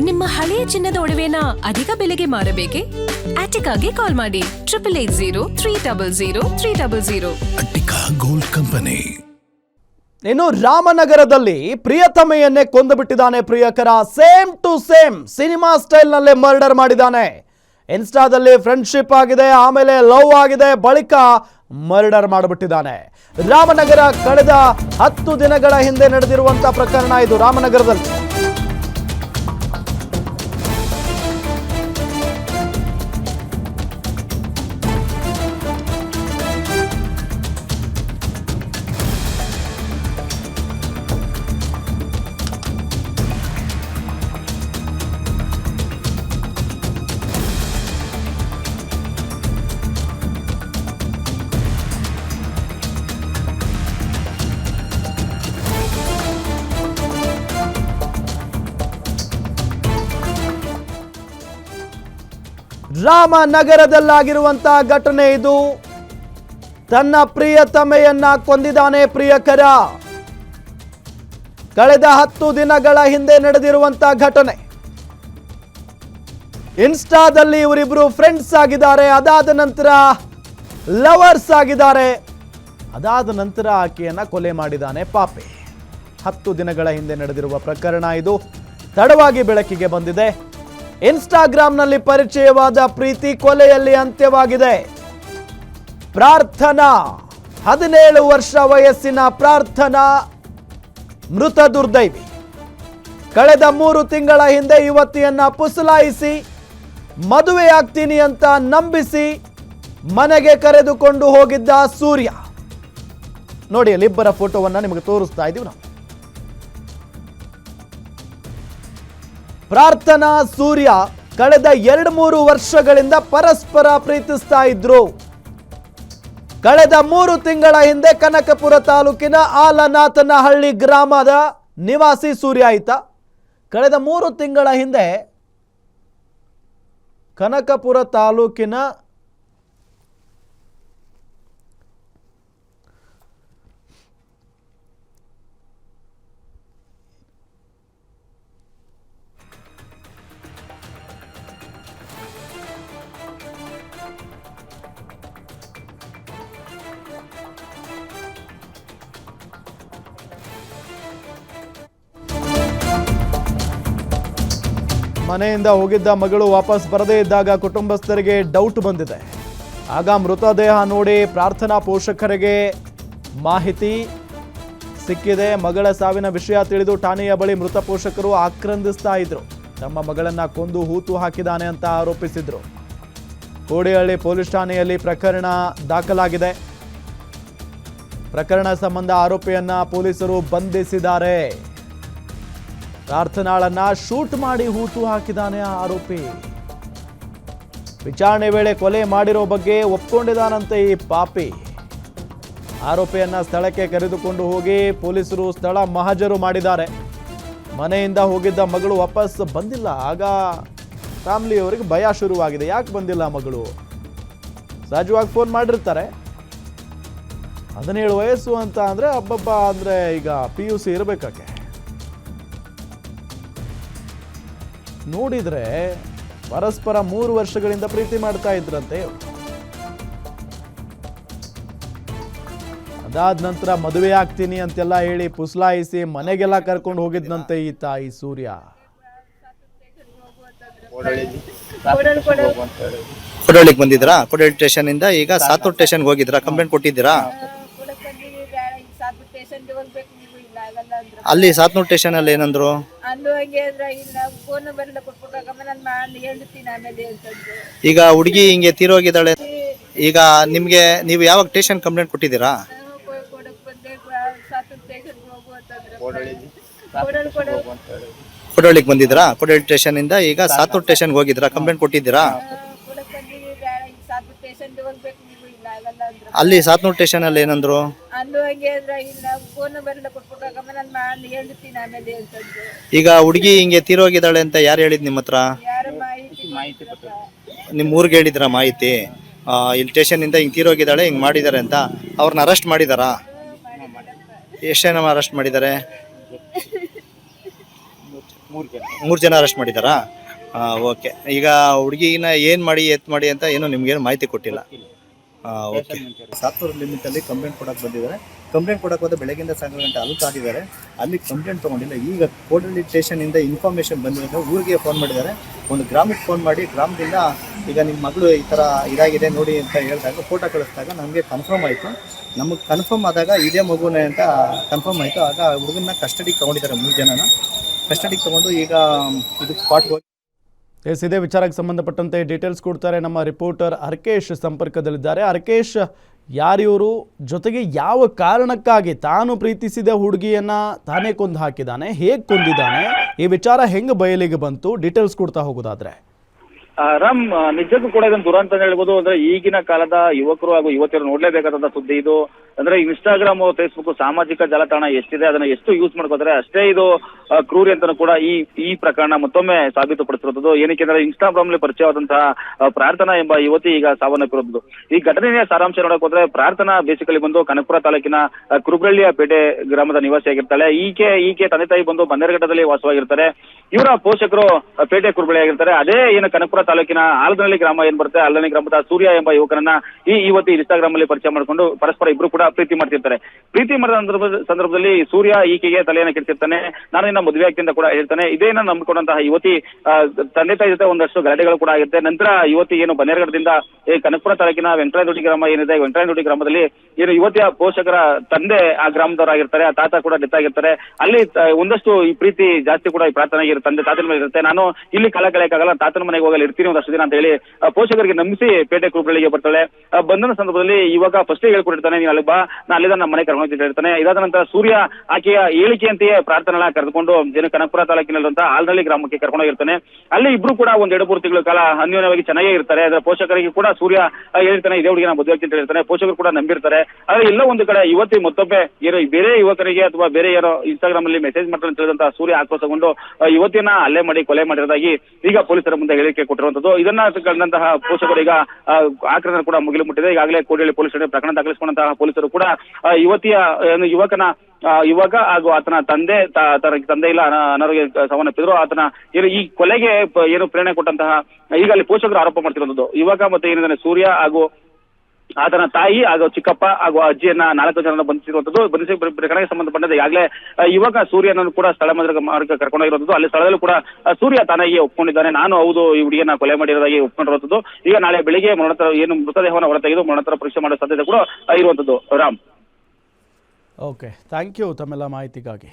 ನಿಮ್ಮ ಹಳೆಯ ಚಿನ್ನದ ಒಡವೆನ ಅಧಿಕ ಬೆಲೆಗೆ ಮಾರಬೇಕೆ? ಆಟಿಕಾಗೆ ಕಾಲ್ ಮಾಡಿ 8880 ಅಟ್ಟಿಕಾ ಗೋಲ್ಡ್ ಕಂಪನಿ. ಇನ್ನು ರಾಮನಗರದಲ್ಲಿ ಪ್ರಿಯತಮೆಯನ್ನೇ ಕೊಂದು ಬಿಟ್ಟಿದ್ದಾನೆ ಪ್ರಿಯಕರ. Same to same cinema style ನಲ್ಲೇ ಮರ್ಡರ್ ಮಾಡಿದ್ದಾನೆ. ಇನ್ಸ್ಟಾದಲ್ಲಿ ಫ್ರೆಂಡ್ಶಿಪ್ ಆಗಿದೆ, ಆಮೇಲೆ ಲವ್ ಆಗಿದೆ, ಬಳಿಕ ಮರ್ಡರ್ ಮಾಡಿಬಿಟ್ಟಿದ್ದಾನೆ. ರಾಮನಗರ ಕಳೆದ 10 ದಿನಗಳ ಹಿಂದೆ ನಡೆದಿರುವಂತಹ ಪ್ರಕರಣ ಇದು. ರಾಮನಗರದಲ್ಲಿ ರಾಮನಗರದಲ್ಲಾಗಿರುವಂತಹ ಘಟನೆ ಇದು. ತನ್ನ ಪ್ರಿಯತಮೆಯನ್ನ ಕೊಂದಿದ್ದಾನೆ ಪ್ರಿಯಕರ. ಕಳೆದ 10 ದಿನಗಳ ಹಿಂದೆ ನಡೆದಿರುವಂತಹ ಘಟನೆ. ಇನ್ಸ್ಟಾದಲ್ಲಿ ಇವರಿಬ್ರು ಫ್ರೆಂಡ್ಸ್ ಆಗಿದ್ದಾರೆ, ಅದಾದ ನಂತರ ಲವರ್ಸ್ ಆಗಿದ್ದಾರೆ, ಅದಾದ ನಂತರ ಆಕೆಯನ್ನ ಕೊಲೆ ಮಾಡಿದ್ದಾನೆ ಪಾಪಿ. 10 ದಿನಗಳ ಹಿಂದೆ ನಡೆದಿರುವ ಪ್ರಕರಣ ಇದು. ತಡವಾಗಿ ಬೆಳಕಿಗೆ ಬಂದಿದೆ. ಇನ್ಸ್ಟಾಗ್ರಾಂನಲ್ಲಿ ಪರಿಚಯವಾದ ಪ್ರೀತಿ ಕೊಲೆಯಲ್ಲಿ ಅಂತ್ಯವಾಗಿದೆ. ಪ್ರಾರ್ಥನಾ, 17 ವರ್ಷ ವಯಸ್ಸಿನ ಪ್ರಾರ್ಥನಾ ಮೃತ ದುರ್ದೈವಿ. ಕಳೆದ 3 ತಿಂಗಳ ಹಿಂದೆ ಯುವತಿಯನ್ನ ಪುಸಲಾಯಿಸಿ ಮದುವೆಯಾಗ್ತೀನಿ ಅಂತ ನಂಬಿಸಿ ಮನೆಗೆ ಕರೆದುಕೊಂಡು ಹೋಗಿದ್ದ ಸೂರ್ಯ. ನೋಡಿ, ಅಲ್ಲಿ ಇಬ್ಬರ ಫೋಟೋವನ್ನ ನಿಮಗೆ ತೋರಿಸ್ತಾ ಇದೀವಿ ನಾವು. ಪ್ರಾರ್ಥನಾ, ಸೂರ್ಯ ಕಳೆದ 2-3 ವರ್ಷಗಳಿಂದ ಪರಸ್ಪರ ಪ್ರೀತಿಸ್ತಾ ಇದ್ರು. ಕಳೆದ 3 ತಿಂಗಳ ಹಿಂದೆ ಕನಕಪುರ ತಾಲೂಕಿನ ಆಲನಾಥನಹಳ್ಳಿ ಗ್ರಾಮದ ನಿವಾಸಿ ಸೂರ್ಯ ಆಯ್ತ. ಕಳೆದ 3 ತಿಂಗಳ ಹಿಂದೆ ಕನಕಪುರ ತಾಲೂಕಿನ ಮನೆಯಿಂದ ಹೋಗಿದ್ದ ಮಗಳು ವಾಪಸ್ ಬರದೇ ಇದ್ದಾಗ ಕುಟುಂಬಸ್ಥರಿಗೆ ಡೌಟ್ ಬಂದಿದೆ. ಆಗ ಮೃತದೇಹ ನೋಡಿ ಪ್ರಾರ್ಥನಾ ಪೋಷಕರಿಗೆ ಮಾಹಿತಿ ಸಿಕ್ಕಿದೆ. ಮಗಳ ಸಾವಿನ ವಿಷಯ ತಿಳಿದು ಠಾಣೆಯ ಬಳಿ ಮೃತ ಪೋಷಕರು ಆಕ್ರಂದಿಸ್ತಾ ಇದ್ರು. ತಮ್ಮ ಮಗಳನ್ನ ಕೊಂದು ಹೂತು ಹಾಕಿದ್ದಾನೆ ಅಂತ ಆರೋಪಿಸಿದ್ರು. ಕೋಡಿಹಳ್ಳಿ ಪೊಲೀಸ್ ಠಾಣೆಯಲ್ಲಿ ಪ್ರಕರಣ ದಾಖಲಾಗಿದೆ. ಪ್ರಕರಣ ಸಂಬಂಧ ಆರೋಪಿಯನ್ನ ಪೊಲೀಸರು ಬಂಧಿಸಿದ್ದಾರೆ. ಪ್ರಾರ್ಥನಾಳನ್ನ ಶೂಟ್ ಮಾಡಿ ಹೂತು ಹಾಕಿದ್ದಾನೆ ಆರೋಪಿ. ವಿಚಾರಣೆ ವೇಳೆ ಕೊಲೆ ಮಾಡಿರೋ ಬಗ್ಗೆ ಒಪ್ಕೊಂಡಿದ್ದಾನಂತೆ ಈ ಪಾಪಿ. ಆರೋಪಿಯನ್ನ ಸ್ಥಳಕ್ಕೆ ಕರೆದುಕೊಂಡು ಹೋಗಿ ಪೊಲೀಸರು ಸ್ಥಳ ಮಹಜರು ಮಾಡಿದ್ದಾರೆ. ಮನೆಯಿಂದ ಹೋಗಿದ್ದ ಮಗಳು ವಾಪಸ್ ಬಂದಿಲ್ಲ. ಆಗ ಫ್ಯಾಮಿಲಿಯವರಿಗೆ ಭಯ ಶುರುವಾಗಿದೆ. ಯಾಕೆ ಬಂದಿಲ್ಲ ಮಗಳು? ಸಹಜವಾಗಿ ಫೋನ್ ಮಾಡಿರ್ತಾರೆ. 17 ವಯಸ್ಸು ಅಂತ ಅಂದ್ರೆ ಹಬ್ಬಬ್ಬ ಅಂದ್ರೆ ಈಗ PUC ಇರಬೇಕಾಕೆ. ನೋಡಿದ್ರೆ ಪರಸ್ಪರ 3 ವರ್ಷಗಳಿಂದ ಪ್ರೀತಿ ಮಾಡ್ತಾ ಇದ್ರಂತೆ. ಅದಾದ ನಂತರ ಮದುವೆ ಆಗ್ತೀನಿ ಅಂತೆಲ್ಲ ಹೇಳಿ ಪುಸಲಾಯಿಸಿ ಮನೆಗೆಲ್ಲ ಕರ್ಕೊಂಡು ಹೋಗಿದ್ನಂತೆ ಈ ತಾಯಿ ಸೂರ್ಯ. ಕೊಡಳಿಗೆ ಬಂದಿದ್ರಾ? ಕೊಡಳಿ ಸ್ಟೇಷನ್ ಇಂದ ಈಗ ಸಾತೂರ್ ಸ್ಟೇಷನ್ಗೆ ಹೋಗಿದ್ರಾ? ಕಂಪ್ಲೇಂಟ್ ಕೊಟ್ಟಿದ್ದೀರಾ? ಅಲ್ಲಿ ಸಾತ್ನೂರ್ ಸ್ಟೇಷನ್ ಅಲ್ಲಿ ಏನಂದ್ರು? ಈಗ ಹುಡುಗಿ ಹಿಂಗೆ ತೀರೋಗಿದ್ದಾಳೆ. ಈಗ ನಿಮ್ಗೆ ನೀವು ಯಾವಾಗ ಸ್ಟೇಷನ್ ಕಂಪ್ಲೇಂಟ್ ಕೊಟ್ಟಿದ್ದೀರಾ? ಕೊಡಳಿಗೆ ಬಂದಿದ್ರಾ? ಕೊಡಳಿ ಸ್ಟೇಷನ್ ಇಂದ ಈಗ ಸಾತೂರ್ ಸ್ಟೇಷನ್ಗೆ ಹೋಗಿದ್ರಾ? ಕಂಪ್ಲೇಂಟ್ ಕೊಟ್ಟಿದ್ದೀರಾ? ಅಲ್ಲಿ ಸಾತ್ನೂರ್ ಸ್ಟೇಷನ್ ಅಲ್ಲಿ ಏನಂದ್ರು? ಈಗ ಹುಡುಗಿ ಹಿಂಗೆ ತೀರೋಗಿದ್ದಾಳೆ ಅಂತ ಯಾರು ಹೇಳಿದ್ ನಿಮ್ಮ ಹತ್ರ? ನಿಮ್ ಊರ್ಗೆ ಹೇಳಿದ್ರ ಮಾಹಿತಿ? ಇಲ್ಲಿ ಸ್ಟೇಷನ್ ಇಂದ ಹಿಂಗ್ ತೀರೋಗಿದ್ದಾಳೆ, ಹಿಂಗ್ ಮಾಡಿದ್ದಾರೆ ಅಂತ. ಅವ್ರನ್ನ ಅರೆಸ್ಟ್ ಮಾಡಿದಾರಾ? ಎಷ್ಟು ಜನ ಅರೆಸ್ಟ್ ಮಾಡಿದ್ದಾರೆ? 3 ಜನ ಅರೆಸ್ಟ್ ಮಾಡಿದಾರಾ? ಓಕೆ. ಈಗ ಹುಡುಗಿನ ಏನು ಮಾಡಿ ಎತ್ ಮಾಡಿ ಅಂತ ಏನು ನಿಮ್ಗೇನು ಮಾಹಿತಿ ಕೊಟ್ಟಿಲ್ಲ? ಓಕೆ. ಸಾತ್ತೂರು ಲಿಮಿಟಲ್ಲಿ ಕಂಪ್ಲೇಂಟ್ ಕೊಡೋಕೆ ಬಂದಿದ್ದಾರೆ. ಕಂಪ್ಲೇಂಟ್ ಕೊಡೋಕೆ ಹೋದ ಬೆಳಗ್ಗಿಂದ ಸಾಯಂಕಾಲ ಗಂಟೆ ಅಲ್ಲಿ ಕಾದಿದ್ದಾರೆ. ಅಲ್ಲಿ ಕಂಪ್ಲೇಂಟ್ ತೊಗೊಂಡಿಲ್ಲ. ಈಗ ಕೋಡಳ್ಳಿ ಸ್ಟೇಷನಿಂದ ಇನ್ಫಾರ್ಮೇಷನ್ ಬಂದಿರೋದು ಊರಿಗೆ ಫೋನ್ ಮಾಡಿದ್ದಾರೆ. ಒಂದು ಗ್ರಾಮಕ್ಕೆ ಫೋನ್ ಮಾಡಿ ಗ್ರಾಮದಿಂದ ಈಗ ನಿಮ್ಮ ಮಗಳು ಈ ಥರ ಇದಾಗಿದೆ ನೋಡಿ ಅಂತ ಹೇಳಿದಾಗ ಫೋಟೋ ಕಳಿಸಿದಾಗ ನಮಗೆ ಕನ್ಫರ್ಮ್ ಆಯಿತು. ನಮಗೆ ಕನ್ಫರ್ಮ್ ಆದಾಗ ಇದೇ ಮಗುನೇ ಅಂತ ಕನ್ಫರ್ಮ್ ಆಯಿತು. ಆಗ ಹುಡುಗನ್ನ ಕಸ್ಟಡಿಗೆ ತೊಗೊಂಡಿದ್ದಾರೆ. 3 ಜನನ ಕಸ್ಟಡಿಗೆ ತೊಗೊಂಡು ಈಗ ಇದಕ್ಕೆ ಸ್ಪಾಟ್ಗೆ ಹೋಗಿ ಇದೇ ವಿಚಾರಕ್ಕೆ ಸಂಬಂಧಪಟ್ಟಂತೆ ಡೀಟೇಲ್ಸ್ ಕೊಡ್ತಾರೆ ನಮ್ಮ ರಿಪೋರ್ಟರ್ ಹರ್ಕೇಶ್ ಸಂಪರ್ಕದಲ್ಲಿದ್ದಾರೆ. ಹರ್ಕೇಶ್, ಯಾರಿವರು, ಜೊತೆಗೆ ಯಾವ ಕಾರಣಕ್ಕಾಗಿ ತಾನು ಪ್ರೀತಿಸಿದ ಹುಡುಗಿಯನ್ನ ತಾನೇ ಕೊಂದು ಹಾಕಿದ್ದಾನೆ, ಹೇಗೆ ಕೊಂದಿದ್ದಾನೆ, ಈ ವಿಚಾರ ಹೆಂಗೆ ಬಯಲಿಗೆ ಬಂತು, ಡೀಟೇಲ್ಸ್ ಕೊಡ್ತಾ ಹೋಗೋದಾದ್ರೆ? ರಾಮ್, ನಿಜಕ್ಕೂ ಕೂಡ ಇದನ್ನು ದುರಂತ ಅಂತ ಹೇಳ್ಬೋದು. ಅಂದ್ರೆ ಈಗಿನ ಕಾಲದ ಯುವಕರು ಹಾಗೂ ಯುವತಿಯರು ನೋಡ್ಲೇಬೇಕಾದಂತ ಸುದ್ದಿ ಇದು. ಅಂದ್ರೆ ಇನ್ಸ್ಟಾಗ್ರಾಮ್, ಫೇಸ್ಬುಕ್ ಸಾಮಾಜಿಕ ಜಾಲತಾಣ ಎಷ್ಟಿದೆ, ಅದನ್ನ ಎಷ್ಟು ಯೂಸ್ ಮಾಡ್ಕೋತಾರೆ ಅಷ್ಟೇ ಇದು ಕ್ರೂರಿ ಅಂತಾನು ಕೂಡ ಈ ಪ್ರಕರಣ ಮತ್ತೊಮ್ಮೆ ಸಾಬೀತುಪಡಿಸಿರುವುದು. ಏನಕ್ಕೆ ಅಂದ್ರೆ ಇನ್ಸ್ಟಾಗ್ರಾಮ್ ನಲ್ಲಿ ಪರಿಚಯವಾದಂತಹ ಪ್ರಾರ್ಥನಾ ಎಂಬ ಯುವತಿ ಈಗ ಸಾವನ್ನಪ್ಪಿರುವುದು. ಈ ಘಟನೆಯ ಸಾರಾಂಶ ನೋಡಕ್ ಹೋದ್ರೆ, ಪ್ರಾರ್ಥನಾ ಬೇಸಿಕಲಿ ಬಂದು ಕನಕಪುರ ತಾಲೂಕಿನ ಕುರುಬಳ್ಳಿಯ ಪೇಟೆ ಗ್ರಾಮದ ನಿವಾಸಿಯಾಗಿರ್ತಾಳೆ. ಈಕೆ ತಂದೆ ತಾಯಿ ಬಂದು ಬನ್ನೇರಘಟ್ಟದಲ್ಲಿ ವಾಸವಾಗಿರ್ತಾರೆ. ಇವರ ಪೋಷಕರು ಪೇಟೆ ಕುರುಬಳ್ಳಿ ಆಗಿರ್ತಾರೆ. ಅದೇ ಏನು ಕನಕಪುರ ತಾಲೂಕಿನ ಆಲದನಹಳ್ಳಿ ಗ್ರಾಮ ಏನ್ ಬರುತ್ತೆ, ಆಲದನಹಳ್ಳಿ ಗ್ರಾಮದ ಸೂರ್ಯ ಎಂಬ ಯುವಕರನ್ನ ಈ ಯುವತಿ ಇನ್ಸ್ಟಾಗ್ರಾಮ್ ಅಲ್ಲಿ ಪರಿಚಯ ಮಾಡಿಕೊಂಡು ಪರಸ್ಪರ ಇಬ್ರು ಕೂಡ ಪ್ರೀತಿ ಮಾಡ್ತಿರ್ತಾರೆ. ಪ್ರೀತಿ ಮಾಡಿದ ಸಂದರ್ಭದಲ್ಲಿ ಸೂರ್ಯ ಈಕೆಗೆ ತಲೆಯನ್ನು ಕೆಡಿಸಿರ್ತಾನೆ. ನಾನು ಇನ್ನ ಮದುವೆ ಆಗ್ತೀನಿ ಅಂತ ಕೂಡ ಹೇಳ್ತಾನೆ. ಇದೇನ ನಂಬಿಕೊಂಡಂತಹ ಯುವತಿ ತಂದೆ ತಾಯಿ ಜೊತೆ ಒಂದಷ್ಟು ಗಲಾಟೆಗಳು ಕೂಡ ಆಗುತ್ತೆ. ನಂತರ ಯುವತಿ ಏನು ಬನ್ನೇರಘಟ್ಟದಿಂದ ಕನಕಪುರ ತಾಲೂಕಿನ ವೆಂಕಟರಾಯದೊಡ್ಡಿ ಗ್ರಾಮ ಏನಿದೆ, ವೆಂಕಟರಾಯದೊಡ್ಡಿ ಗ್ರಾಮದಲ್ಲಿ ಏನು ಯುವತಿಯ ಪೋಷಕರ ತಂದೆ ಆ ಗ್ರಾಮದವರಾಗಿರ್ತಾರೆ. ಆ ತಾತ ಕೂಡ ಡೆತ್ ಆಗಿರ್ತಾರೆ. ಅಲ್ಲಿ ಒಂದಷ್ಟು ಈ ಪ್ರೀತಿ ಜಾಸ್ತಿ ಕೂಡ ಈ ಪ್ರಾರ್ಥನೆಗೆ ತಂದೆ ತಾತನ ಮೇಲೆ ಇರುತ್ತೆ. ನಾನು ಇಲ್ಲಿ ಕಾಲ ಕಳೆಯಕ್ಕಾಗಲ್ಲ, ತಾತನ ಮನೆಗೆ ಹೋಗಲು ಇರ್ತೀನಿ ಒಂದಷ್ಟು ದಿನ ಅಂತ ಹೇಳಿ ಪೋಷಕರಿಗೆ ನಂಬಿಸಿ ಪೇಟೆ ಕುರುಬಳ್ಳಿಗೆ ಬರ್ತಾಳೆ. ಬಂಧನ ಸಂದರ್ಭದಲ್ಲಿ ಇವಾಗ ಫಸ್ಟ್ ಹೇಳ್ಕೊಟ್ಟಿರ್ತಾನೆ, ನೀವು ಅಲ್ಲಿ ಬಾ, ನಾ ಅಲ್ಲಿಂದ ನಮ್ಮ ಮನೆ ಕರ್ಕೊಂಡು ಹೇಳ್ತಾನೆ. ಇದಾದ ನಂತರ ಸೂರ್ಯ ಆಕೆಯ ಹೇಳಿಕೆಯಂತೆಯೇ ಪ್ರಾರ್ಥನೆ ಕರೆದುಕೊಂಡು ಏನು ಕನಕಪುರ ತಾಲೂಕಿನಲ್ಲಿರುವಂತಹ ಆಲದಹಳ್ಳಿ ಗ್ರಾಮಕ್ಕೆ ಕರ್ಕೊಂಡೋಗಿರ್ತಾನೆ. ಅಲ್ಲಿ ಇಬ್ರು ಕೂಡ ಒಂದ್ 2-3 ತಿಂಗಳ ಕಾಲ ಅನ್ಯೋನ್ಯವಾಗಿ ಚೆನ್ನಾಗೇ ಇರ್ತಾರೆ. ಅದರ ಪೋಷಕರಿಗೆ ಕೂಡ ಸೂರ್ಯ ಹೇಳ್ತಾನೆ, ಇದೇ ಹುಡುಗಿನ ಮದುವೆ ಆಗ್ತೀನಿ ಅಂತ ಹೇಳ್ತಾನೆ. ಪೋಷಕರು ಕೂಡ ನಂಬಿರ್ತಾರೆ. ಆದ್ರೆ ಎಲ್ಲ ಒಂದು ಕಡೆ ಯುವತಿ ಮತ್ತೊಬ್ಬೆ ಏನು ಬೇರೆ ಯುವಕರಿಗೆ ಅಥವಾ ಬೇರೆ ಯಾರೋ ಇನ್ಸ್ಟಾಗ್ರಾಮ್ ಅಲ್ಲಿ ಮೆಸೇಜ್ ಮಾಡ್ತಾರೆ ಅಂತ ಹೇಳಿದಂತಹ ಸೂರ್ಯ ಆಕ್ರೋಶಗೊಂಡು ಯುವತಿಯನ್ನ ಹಲ್ಲೆ ಮಾಡಿ ಕೊಲೆ ಮಾಡಿರೋದಾಗಿ ಈಗ ಪೊಲೀಸರ ಮುಂದೆ ಹೇಳಿಕೆ ಕೊಟ್ಟಿರುವಂತದ್ದು. ಇದನ್ನ ಕಂಡಂತಹ ಪೋಷಕರು ಈಗ ಆಕ್ರಮಣ ಕೂಡ ಮುಗಿಲು ಮುಟ್ಟಿದೆ. ಈಗಾಗಲೇ ಕೋಡಿಹಳ್ಳಿ ಪೊಲೀಸ್ ಠಾಣೆ ಪ್ರಕರಣ ದಾಖಲಿಸಿಕೊಂಡಂತಹ ಪೊಲೀಸರು ಕೂಡ ಯುವಕ ಹಾಗೂ ಆತನ ತಂದೆ ಇಲ್ಲ ಅನಾರೋಗ್ಯ ಸಾವನ್ನಪ್ಪಿದ್ರು. ಆತನ ಏನು ಈ ಕೊಲೆಗೆ ಏನು ಪ್ರೇರಣೆ ಕೊಟ್ಟಂತಹ ಈಗ ಅಲ್ಲಿ ಪೋಷಕರು ಆರೋಪ ಮಾಡ್ತಿರುವಂತದ್ದು. ಯುವಕ ಮತ್ತೆ ಏನಿದೆ ಸೂರ್ಯ ಹಾಗೂ ಆತನ ತಾಯಿ ಹಾಗೂ ಚಿಕ್ಕಪ್ಪ ಹಾಗೂ ಅಜ್ಜಿಯನ್ನ 4 ಜನರನ್ನ ಬಂಧಿಸಿರುವಂತದ್ದು. ಪ್ರಕರಣಕ್ಕೆ ಸಂಬಂಧಪಟ್ಟಂತೆ ಈಗಾಗಲೇ ಯುವಕ ಸೂರ್ಯನನ್ನು ಕೂಡ ಸ್ಥಳ ಮಾರ್ಗ ಕರ್ಕೊಂಡೋಗಿರುವಂತದ್ದು. ಅಲ್ಲಿ ಸ್ಥಳದಲ್ಲೂ ಕೂಡ ಸೂರ್ಯ ತಾನಾಗಿ ಒಪ್ಕೊಂಡಿದ್ದಾನೆ, ನಾನು ಹೌದು ಈ ಹುಡುಗಿಯನ್ನ ಕೊಲೆ ಮಾಡಿರೋದಾಗಿ ಒಪ್ಕೊಂಡಿರುವಂತದ್ದು. ಈಗ ನಾಳೆ ಬೆಳಿಗ್ಗೆ ಮೃತದೇಹವನ್ನು ಹೊರತೆಗೆದು ಮರಣೋತ್ತರ ಪರೀಕ್ಷೆ ಮಾಡೋ ಸಾಧ್ಯತೆ ಕೂಡ ಇರುವಂತದ್ದು. ರಾಮ್, ಓಕೆ, ಥ್ಯಾಂಕ್ ಯು ತಮ್ಮೆಲ್ಲ ಮಾಹಿತಿಗಾಗಿ.